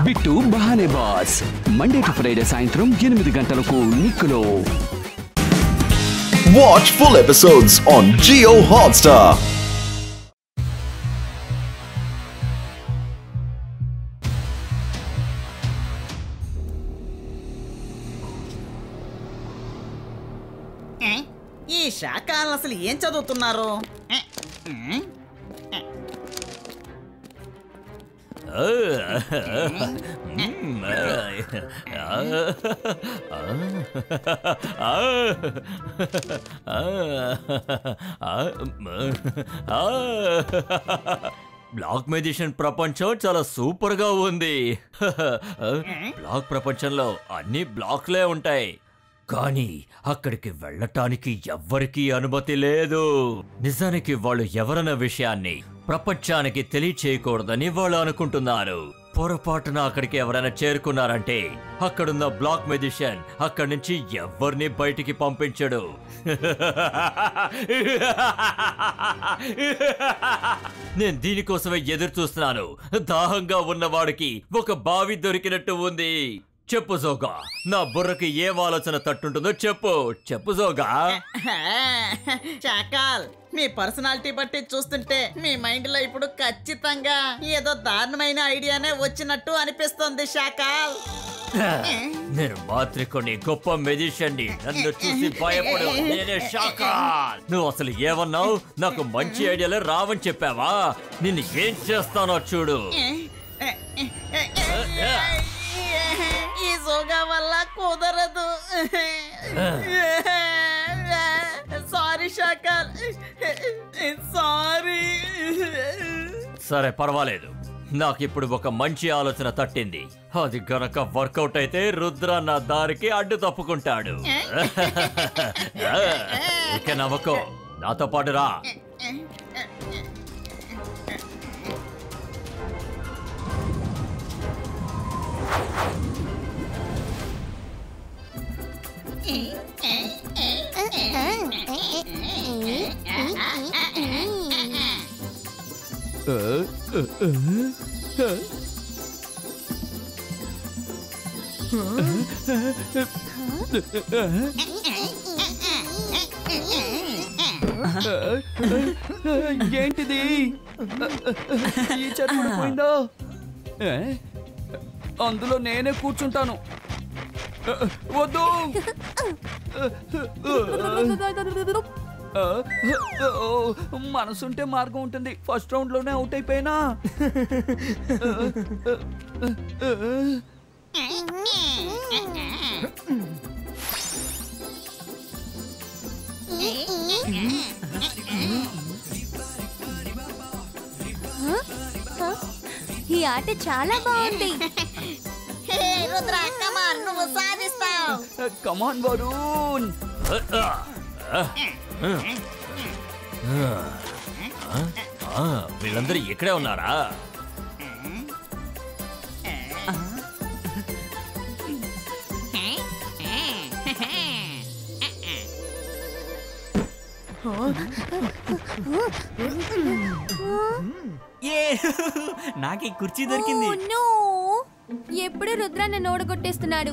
Bit బహానే boss Monday to Friday సాయంత్రం 8 గంటలకు నిక్కులో. Watch full episodes on Jio Hotstar. ఈ శాఖలు అసలు ఏం చదువుతున్నారు? బ్లాక్ మెజిషియన్ ప్రపంచం చాలా సూపర్ గా ఉంది. బ్లాక్ ప్రపంచంలో అన్ని బ్లాక్లే ఉంటాయి, కానీ అక్కడికి వెళ్ళటానికి ఎవ్వరికీ అనుమతి లేదు. నిజానికి వాళ్ళు ఎవరన్న విషయాన్ని ప్రపంచానికి తెలియచేయకూడదని వాళ్ళు అనుకుంటున్నారు. పొరపాటున అక్కడికి ఎవరైనా చేరుకున్నారంటే అక్కడున్న బ్లాక్ మెజిషియన్ అక్కడి నుంచి ఎవరిని బయటికి పంపించడు. నేను దీనికోసమే ఎదురు చూస్తున్నాను. దాహంగా ఉన్నవాడికి ఒక బావి దొరికినట్టు ఉంది. చెప్పు జోగా, నా బుర్రకి ఏం ఆలోచన తట్టుంటుందో చెప్పు. చెప్పు జోగా. చాకాల్, మీ పర్సనాలిటీ బట్టి చూస్తుంటే మీ మైండ్ లో ఇప్పుడు ఖచ్చితంగా ఏదో దారుణమైన ఐడియానే వచ్చినట్టు అనిపిస్తుంది శాకాల్. నేను మాత్రికొని గొప్ప మెజిషియన్ని, నన్ను చూసి భయపడు. నేనే శాకాల్. నువ్వు అసలు ఏమన్నావు? నాకు మంచి ఐడియాలే రావని చెప్పావా? నిన్ను ఏం చేస్తానో చూడు. ఈ జోగా వల్ల కుదరదు. Sorry Shakaal, sorry. సరే పర్వాలేదు, నాకిప్పుడు ఒక మంచి ఆలోచన తట్టింది. అది గనక వర్కౌట్ అయితే రుద్ర నా దారికి అడ్డు తప్పుకుంటాడు. ఇక నవ్వకో, నాతో పాటు రా. ఏంటిది? ఈ చెట్టు పోయిందా? అందులో నేనే కూర్చుంటాను. వద్దు. మనసుంటే మార్గం ఉంటుంది. ఫస్ట్ రౌండ్ లోనే అవుట్ అయిపోయినా. ఈ ఆట చాలా బాగుంది. రుద్ర, కమాన్, నువ్వు సాధిస్తావు. కమాన్ వరుణ్. వీళ్ళందరూ ఇక్కడే ఉన్నారా? నాకు ఈ కుర్చీ దొరికింది. ఎప్పుడు రుద్ర నన్ను ఓడగొట్టేస్తున్నాడు.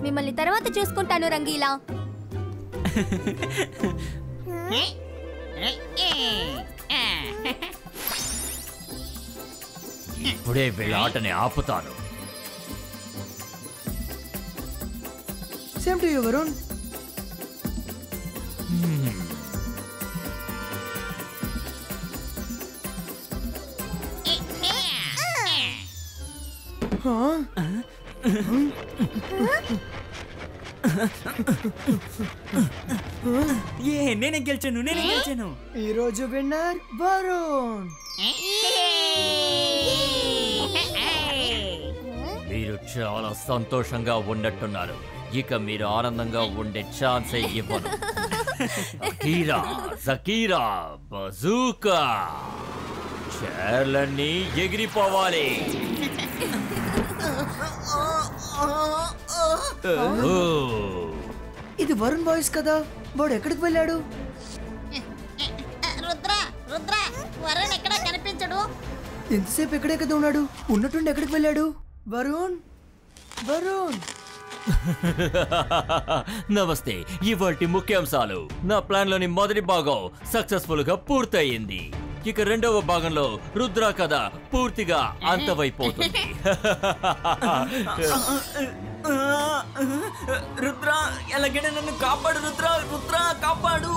మిమ్మల్ని తర్వాత చూసుకుంటాను రంగీలా. ఇప్పుడే వీళ్ళ ఆటని ఆపుతాను. Same to you Varun. నేనే గెలిచాను. ఈ రోజు విన్నర్ వరుణ్. మీరు చాలా సంతోషంగా ఉన్నట్టున్నారు. ఇక మీరు ఆనందంగా ఉండే ఛాన్సే ఇవ్వను. జకీరా, బజూకా, చైర్లన్నీ ఎగిరిపోవాలి. ఇది వరుణ్ వాయిస్ కదా, వాడు ఎక్కడికి వెళ్ళాడు? రుద్ర వరుణ్ ఎక్కడ కనిపించడు. ఎంతసేపు ఎక్కడే కదా ఉన్నాడు? ఉన్నట్టుండి ఎక్కడికి వెళ్ళాడు? వరుణ్ వరుణ్ నమస్తే. ఇవాల్టి ముఖ్యాంశాలు. నా ప్లాన్ లోని మొదటి భాగం సక్సెస్ఫుల్ గా పూర్తయింది. ఇక రెండవ భాగంలో రుద్ర కథ పూర్తిగా అంతమైపోతుంది. రుద్ర ఎలాగైనా నన్ను కాపాడు రుద్ర, రుద్ర కాపాడు.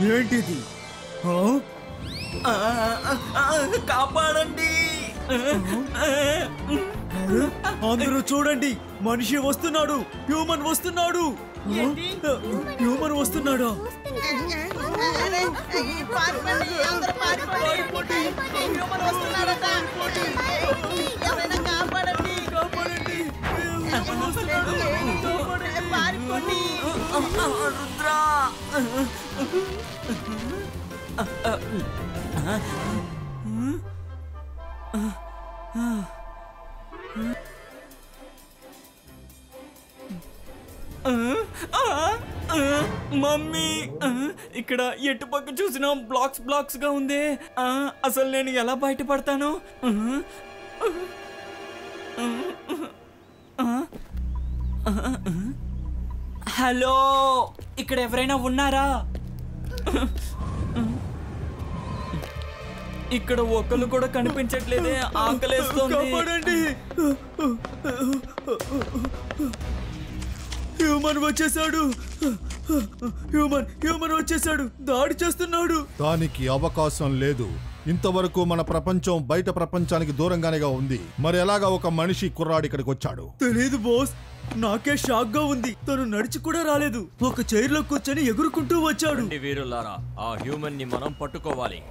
ఏంటిది? కాపాడండి. అందరూ చూడండి, మనిషి వస్తున్నాడు, హ్యూమన్ వస్తున్నాడు. హ్యూమన్ వస్తున్నాడా? పారిపోండి, అందరూ పారిపోండి. హ్యూమన్ వస్తున్నాడట. ఎవరైనా కాపాడండి. పారిపోండి. రుద్ర మమ్మీ, ఇక్కడ ఎటు పక్క చూసినా బ్లాక్స్ బ్లాక్స్ గా ఉంది. అసలు నేను ఎలా బయటపడతాను? హలో, ఇక్కడ ఎవరైనా ఉన్నారా? ఇక్కడ ఒక్కరు కూడా కనిపించట్లేదే. ఆకలేస్తుంది. హ్యూమన్ వచ్చేసాడు. హ్యూమన్ వచ్చేసాడు. దాడి చేస్తున్నాడు. దానికి అవకాశం లేదు. ఇంతవరకు మన ప్రపంచం బయట ప్రపంచానికి దూరంగానేగా ఉంది. మరి ఎలాగా ఒక మనిషి కుర్రాడు ఇక్కడికి వచ్చాడు? తెలియదు బాస్, నాకే షాక్ గా ఉంది. తను నడిచి కూడా రాలేదు. ఒక చైర్ లో కూర్చొని ఎగురుకుంటూ వచ్చాడు. వీరులారా, ఆ హ్యూమన్ ని మనం పట్టుకోవాలి.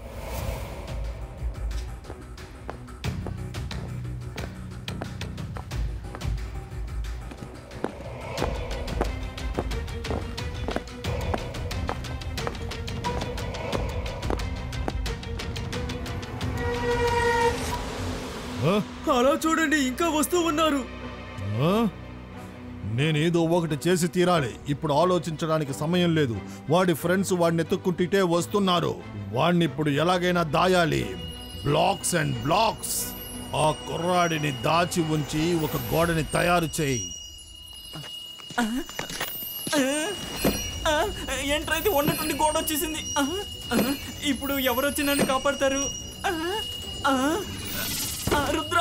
అలా చూడండి, ఇంకా వస్తూ ఉన్నారు. నేనేదో ఒకటి చేసి తీరాలి. ఇప్పుడు ఆలోచించడానికి సమయం లేదు. వాడి ఫ్రెండ్స్ వాడిని ఎత్తుక్కుంటే వస్తున్నారు. వాడిని ఇప్పుడు ఎలాగైనా దాయాలి. Blocks and blocks. ఆ కుర్రాడిని దాచి ఉంచి ఒక గోడని తయారు చేయి. ఏంట్రైతే ఉన్నటువంటి గోడ వచ్చేసింది. ఇప్పుడు ఎవరొచ్చి నన్ను కాపాడతారు? రుద్ర,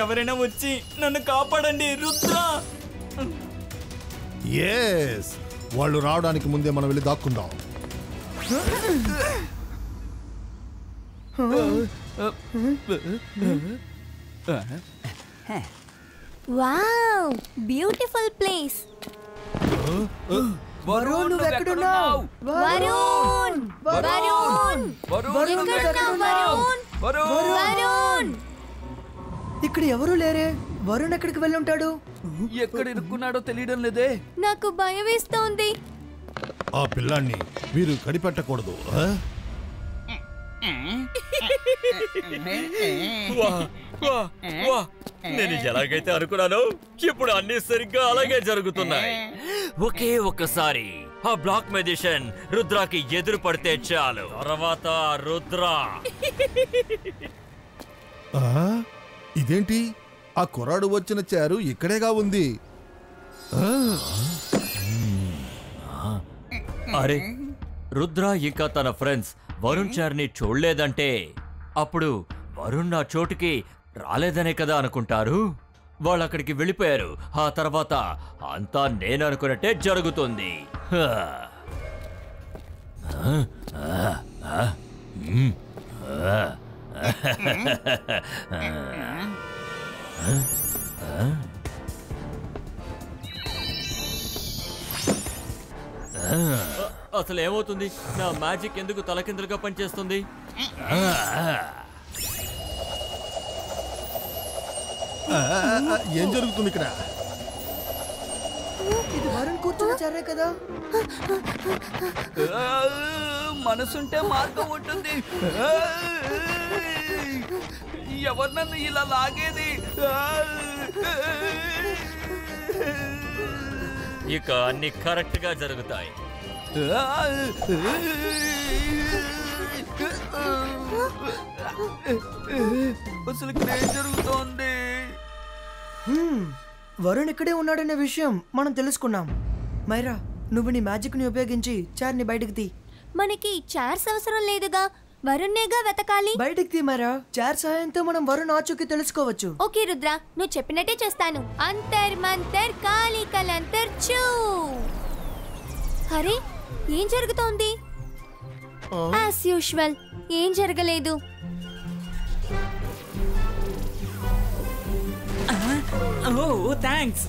ఎవరైనా వచ్చి నన్ను కాపాడండి రుద్ర. ఎస్, వాళ్ళు రావడానికి ముందే మనం వెళ్ళి దాక్కుందాం. Wow, beautiful place. వరుణ్ నువ్వు ఎక్కడున్నావు? వరుణ్ వరుణ్ ఎక్కడున్నావు? వరుణ్ వరుణ్. ఇక్కడ ఎవరూ లేరే. వరుణ్ ఎక్కడికి వెళ్ళి ఉంటాడు? ఎక్కడ ఇరుక్కున్నాడో తెలియడం లేదే. నాకు భయం వేస్తోంది. ఆ పిల్లాన్ని మీరు కనిపెట్టకూడదు. నేను ఎలాగైతే అనుకున్నానో ఇప్పుడు అన్ని సరిగ్గా అలాగే జరుగుతున్నాయి. ఒకే ఒక్కసారి ఆ బ్లాక్ మెజిషియన్ రుద్రాకి ఎదురు పడితే చాలు. తర్వాత రుద్ర ఇదేంటి? ఆ కుర్రాడు వచ్చిన చారు ఇక్కడేగా ఉంది. అరే, రుద్ర ఇంకా తన ఫ్రెండ్స్ వరుణ్ చార్ని చూడలేదంటే అప్పుడు వరుణ్ ఆ చోటుకి రాలేదనే కదా అనుకుంటారు. వాళ్ళు అక్కడికి వెళ్ళిపోయారు. ఆ తర్వాత అంతా నేను అనుకున్నట్టే జరుగుతుంది. అసలు ఏమవుతుంది? నా మ్యాజిక్ ఎందుకు తలకిందులుగా పనిచేస్తుంది? ఏం జరుగుతుంది ఇక్కడ? ఇది వరుణ్ కూర్చున్న చర్రే కదా? మనసుంటే మార్గం ఉంటుంది. ఎవరు నన్ను ఇలా లాగేది? ఇక అన్ని కరెక్ట్ గా జరుగుతాయి. అసలు ఇక్కడ ఏం జరుగుతోంది? వరుణ్ ఇక్కడే ఉన్నాడనే విషయం మనం తెలుసుకున్నాం. మైరా, నువ్వు నీ మ్యాజిక్ ని ఉపయోగించి చైర్ ని బయటకు తీ. మనకి చైర్స్ అవసరం లేదుగా, వరుణ్నేగా వెతకాలి. బయటకు తీ మైరా. చైర్ సహాయంతో మనం వరుణ్ ఆచూకీ తెలుసుకోవచ్చు. ఓకే రుద్ర, నువ్వు చెప్పినట్టే చేస్తాను. అంతర్ మంతర్ కాళీ కలంతర్ చూ. అరే, ఏం జరుగుతోంది? యాజ్ యూజువల్ ఏం జరగలేదు. ఓ థ్యాంక్స్.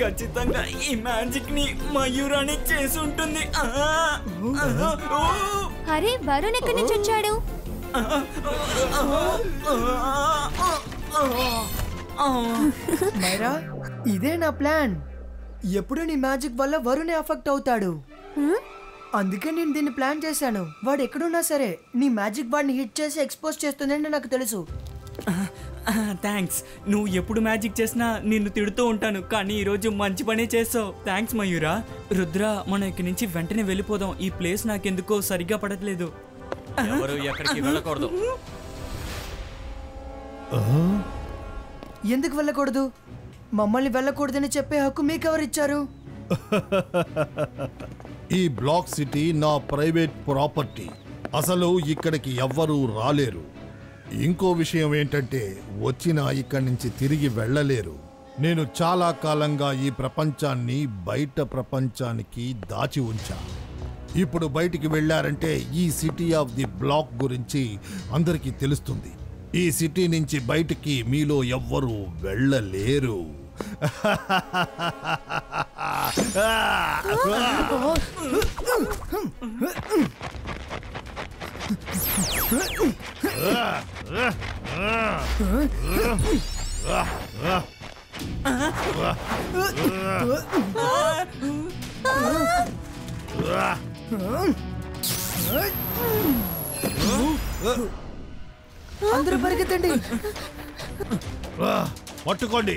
ఖచ్చితంగా ఈ మ్యాజిక్ ని మయూరాని చేసి ఉంటుంది. అరే, వరుణ్ ఎక్కడి నుంచి వచ్చాడు? మైరా, ఇదే నా ప్లాన్. ఎప్పుడు నీ మ్యాజిక్ వల్ల వరుణే అఫెక్ట్ అవుతాడు. అందుకే నేను దీన్ని ప్లాన్ చేశాను. వాడు ఎక్కడున్నా సరే నీ మ్యాజిక్ వాడిని హిట్ చేసి ఎక్స్పోజ్ చేస్తుందని నాకు తెలుసు. థ్యాంక్స్. నువ్వు ఎప్పుడు మ్యాజిక్ చేసినా నిన్ను తిడుతూ ఉంటాను, కానీ ఈరోజు మంచి పనే చేసావు. థ్యాంక్స్ మయూరా. రుద్ర, మనం ఇక్కడి నుంచి వెంటనే వెళ్ళిపోదాం. ఈ ప్లేస్ నాకెందుకో సరిగ్గా పడట్లేదు. ఎవరు ఎక్కడికి వెళ్ళకూడదు. ఎందుకు వెళ్ళకూడదు? మమ్మల్ని వెళ్ళకూడదని చెప్పే హక్కు మీకెవరిచ్చారు? ఈ బ్లాక్ సిటీ నా ప్రైవేట్ ప్రాపర్టీ. అసలు ఇక్కడికి ఎవ్వరూ రాలేరు. ఇంకో విషయం ఏంటంటే వచ్చినా ఇక్కడి నుంచి తిరిగి వెళ్ళలేరు. నేను చాలా కాలంగా ఈ ప్రపంచాన్ని బయట ప్రపంచానికి దాచి ఉంచా. ఇప్పుడు బయటికి వెళ్ళారంటే ఈ సిటీ ఆఫ్ ది బ్లాక్ గురించి అందరికీ తెలుస్తుంది. ఈ సిటీ నుంచి బయటికి మీలో ఎవ్వరూ వెళ్ళలేరు. అందరూ పరిగెత్తండి. పట్టుకోండి.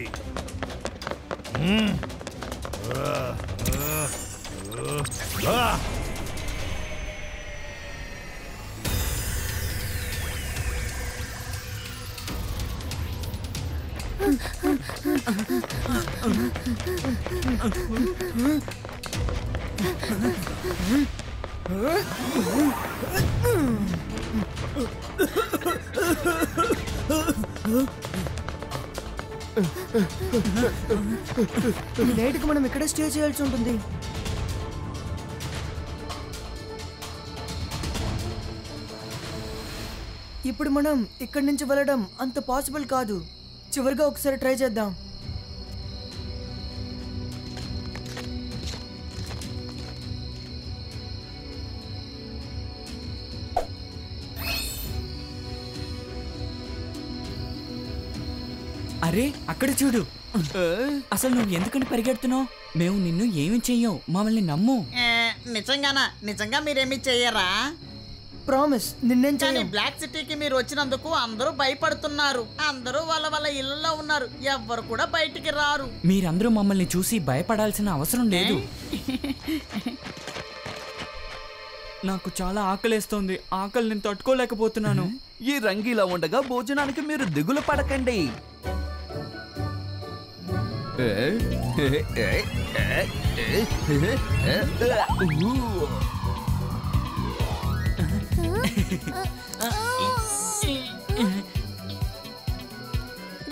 ఈ నైట్కి మనం ఇక్కడే స్టే చేయాల్సి ఉంటుంది. ఇప్పుడు మనం ఇక్కడి నుంచి వెళ్ళడం అంత పాసిబుల్ కాదు. చివరిగా ఒకసారి ట్రై చేద్దాం. అరే, అక్కడ చూడు. అసలు నువ్వు ఎందుకని పరిగెడుతున్నావు? మేము నిన్ను ఏమి చెయ్యం, మమ్మల్ని నమ్ము. నిజంగానా? నిజంగా మీరేమి చెయ్యరా? ప్రామిస్, నిన్నేం కానీ చేయం. బ్లాక్ సిటీకి మీరు వచ్చినందుకు అందరూ భయపడుతున్నారు. అందరూ వాళ్ళ వాళ్ళ ఇళ్లలో ఉన్నారు. ఎవ్వరు కూడా బయటికి రారు. మీరందరూ మమ్మల్ని చూసి భయపడాల్సిన అవసరం లేదు. నాకు చాలా ఆకలేస్తోంది. ఆకలి నేను తట్టుకోలేకపోతున్నాను. ఈ రంగీలా ఉండగా భోజనానికి మీరు దిగులు పడకండి.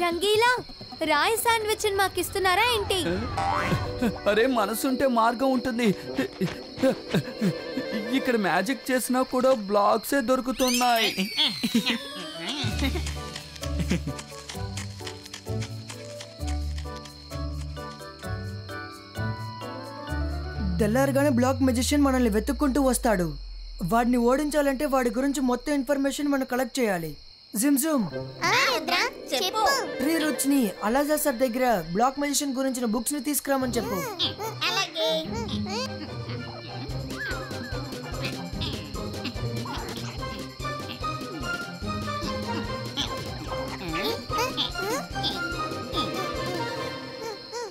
రంగీలా, రాయి శాండ్విచ్ మాకు ఇస్తున్నారా ఏంటి? అరే, మనసుంటే మార్గం ఉంటుంది. ఇక్కడ మ్యాజిక్ చేసినా కూడా బ్లాక్సే దొరుకుతున్నాయి. తెల్లారుగానే బ్లాక్ మెజిషియన్ మనల్ని వెతుక్కుంటూ వస్తాడు. వాడిని ఓడించాలంటే వాడి గురించి మొత్తం ఇన్ఫర్మేషన్ మనం కలెక్ట్ చేయాలి. జిమ్ జూమ్, చెప్పు. రీ రుద్ర, నోట్స్ ని అలాజా సార్ దగ్గర బ్లాక్ మెజిషియన్ గురించిన బుక్స్ ని తీసుకురామని చెప్పు. అలాగే.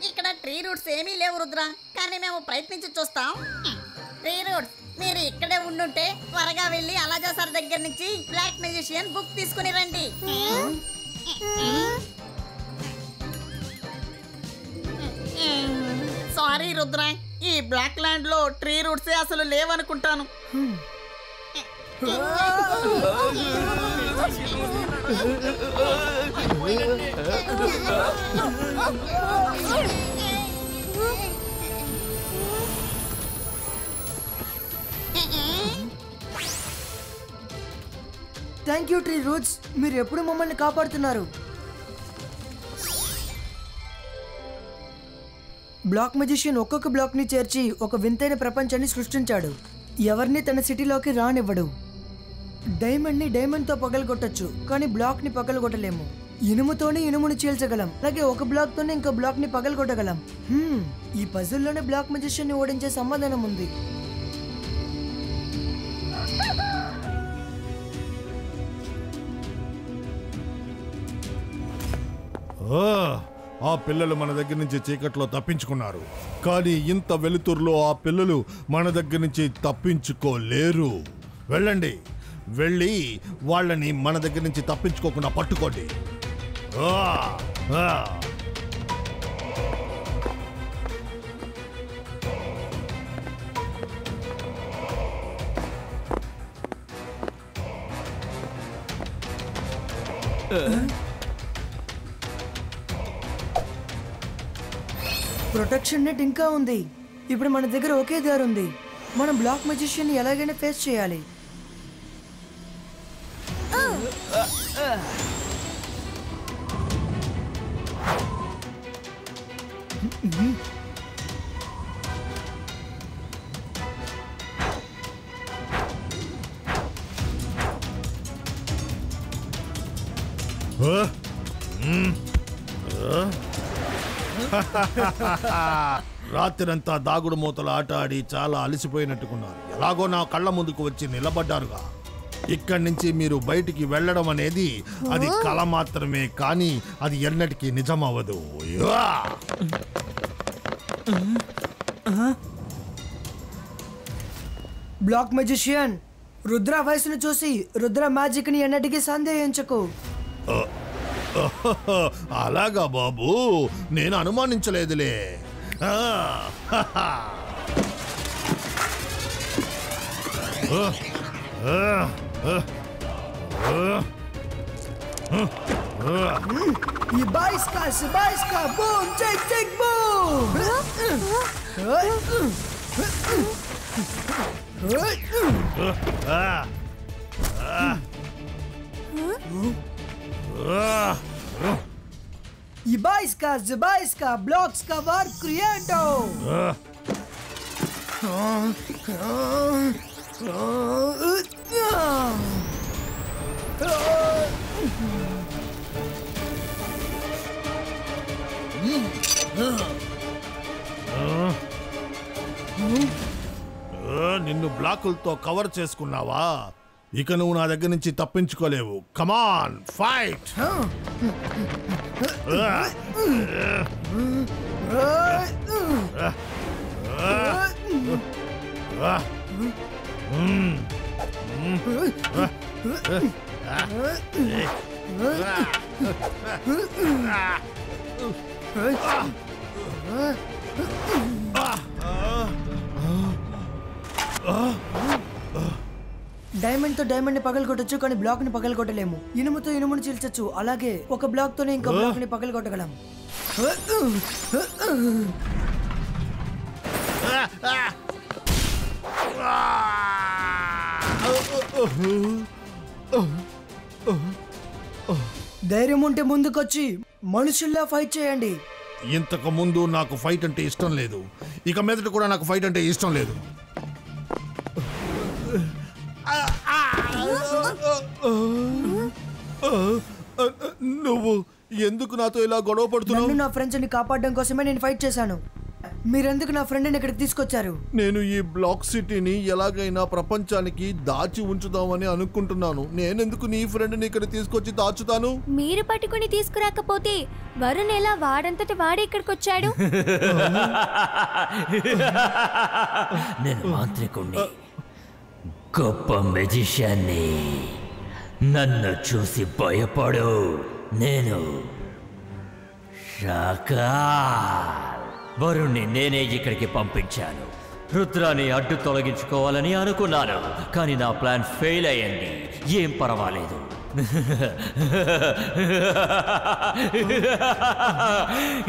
ఇక్కడ ట్రీ రూట్స్ ఏమీ లేవు రుద్ర, కానీ మేము ప్రయత్నించి చూస్తాం. ట్రీ రూట్స్, మీరు ఇక్కడే ఉండుంటే త్వరగా వెళ్ళి అలాజా సార్ దగ్గర నుంచి బ్లాక్ మెజిషియన్ బుక్ తీసుకుని రండి. సారీ రుద్ర, ఈ బ్లాక్ ల్యాండ్ లో ట్రీ రూట్స్ అసలు లేవనుకుంటాను. థ్యాంక్ యూ ట్రీ రూట్స్, మీరు ఎప్పుడు మమ్మల్ని కాపాడుతున్నారు. బ్లాక్ మెజిషియన్ ఒక్కొక్క బ్లాక్ ని చేర్చి ఒక వింతైన ప్రపంచాన్ని సృష్టించాడు. ఎవరిని తన సిటీలోకి రానివ్వడు. డైమండ్ ని డైమండ్ తో పగలగొట్టచ్చు, కానీ బ్లాక్ ని పగలగొట్టలేము. ఇనుముతోనే ఇనుముని చీల్చగలం, అలాగే ఒక బ్లాక్ తోనే ఇంకో బ్లాక్ ని పగలగొట్టగలం. ఈ పజిల్లోనే బ్లాక్ మెజిషియన్ ని ఓడించే సమాధానం ఉంది. ఆ పిల్లలు మన దగ్గర నుంచి చీకట్లో తప్పించుకున్నారు, కానీ ఇంత వెలుతురులో ఆ పిల్లలు మన దగ్గర నుంచి తప్పించుకోలేరు. వెళ్ళండి, వెళ్ళి వాళ్ళని మన దగ్గర నుంచి తప్పించుకోకుండా పట్టుకోండి. ప్రొటెక్షన్ నెట్ ఇంకా ఉంది. ఇప్పుడు మన దగ్గర ఒకే దారి ఉంది. మనం బ్లాక్ మెజిషియన్ ని ఎలాగైనా ఫేస్ చేయాలి. రాత్రంతా దాగుడు మూతల ఆట ఆడి చాలా అలసిపోయినట్టుకున్నారు. ఎలాగో నా కళ్ళ ముందుకు వచ్చి నిలబడ్డారుగా. ఇక్కడి నుంచి మీరు బయటికి వెళ్ళడం అనేది అది కళ మాత్రమే, కానీ అది ఎన్నటికీ నిజమవ్వదు. బ్లాక్ మెజిషియన్, రుద్ర వయసును చూసి రుద్ర మ్యాజిక్ ని ఎన్నటికీ సందేహించకు. అలాగా బాబు, నేను అనుమానించలేదులే. Ibaiska, boom, take, boom. Ibaiska, blocks ka war creato. నిన్ను బ్లాకులతో కవర్ చేసుకున్నావా? ఇక నువ్వు నా దగ్గర నుంచి తప్పించుకోలేవు. కమాన్, ఫైట్! డైమండ్ తో డైమండ్ ని పగలగొట్టచ్చు, కానీ బ్లాక్ ని పగలగొట్టలేము. ఇనుముతో ఇనుముని చీల్చచ్చు, అలాగే ఒక బ్లాక్ తోనే ఇంకో బ్లాక్ ని పగలగొట్టగలం. ధైర్యం ఉంటే ముందుకొచ్చి మనుషుల్లా ఫైట్ చేయండి. ఇంతకు ముందు నాకు ఫైట్ అంటే ఇష్టం లేదు, ఇక మీదట కూడా నాకు ఫైట్ అంటే ఇష్టం లేదు. నువ్వు ఎందుకు నాతో ఇలా గొడవ పడుతున్నావు? నన్ను నా ఫ్రెండ్స్ ని కాపాడడం కోసమే నేను ఫైట్ చేశాను. మీరెందుకు నా ఫ్రెండ్ని ఇక్కడికి తీసుకొచ్చారు? నేను ఈ బ్లాక్ సిటీని ఎలాగైనా ప్రపంచానికి దాచి ఉంచుదామని అనుకుంటున్నాను. నేనెందుకు నీ ఫ్రెండ్ని ఇక్కడ తీసుకొచ్చి దాచుతాను? మీరు పట్టుకుని తీసుకురాకపోతే వరుణ్ ఎలా వాడంతటి వాడే ఇక్కడికి వచ్చాడు? నేను మాంత్రికుణ్ణి, గొప్ప మెజిషియన్ని. నన్ను చూసి భయపడు. నేను వరుణ్ణి నేనే ఇక్కడికి పంపించాను. రుద్రాన్ని అడ్డు తొలగించుకోవాలని అనుకున్నాను, కానీ నా ప్లాన్ ఫెయిల్ అయ్యింది. ఏం పర్వాలేదు.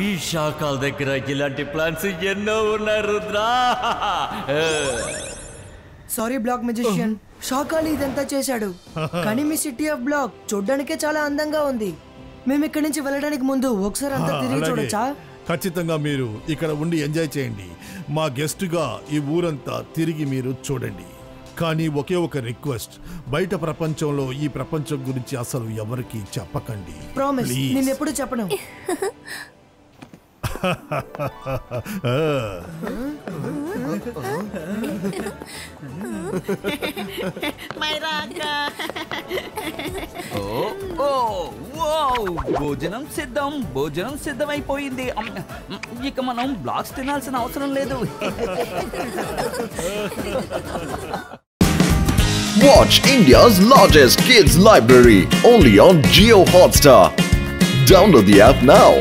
ఈ శాఖల దగ్గర ఇలాంటి ప్లాన్స్ ఎన్నో ఉన్నాయి రుద్రా. సారీ బ్లాక్ మెజిషియన్, షాకాలి ఇదంతా చేశాడు. కానీ మీ సిటీ ఆఫ్ బ్లాక్ చూడ్డానికే చాలా అందంగా ఉంది. మేము ఇక్కడి నుంచి వెళ్ళడానికి ముందు ఒకసారి అంతా తిరిగి చూడొచ్చా? ఖచ్చితంగా మీరు ఇక్కడ ఉండి ఎంజాయ్ చేయండి. మా గెస్ట్గా ఈ ఊరంతా తిరిగి మీరు చూడండి. కానీ ఒకే ఒక రిక్వెస్ట్, బయట ప్రపంచంలో ఈ ప్రపంచం గురించి అసలు ఎవరికి చెప్పకండి. ప్రామిస్, నేను ఎప్పుడు చెప్పను. భోజనం సిద్ధం, భోజనం సిద్ధమైపోయింది. ఇక మనం బ్లాక్స్ తినాల్సిన అవసరం లేదు. Watch India's largest kids library only on Jio Hotstar. Download the app now.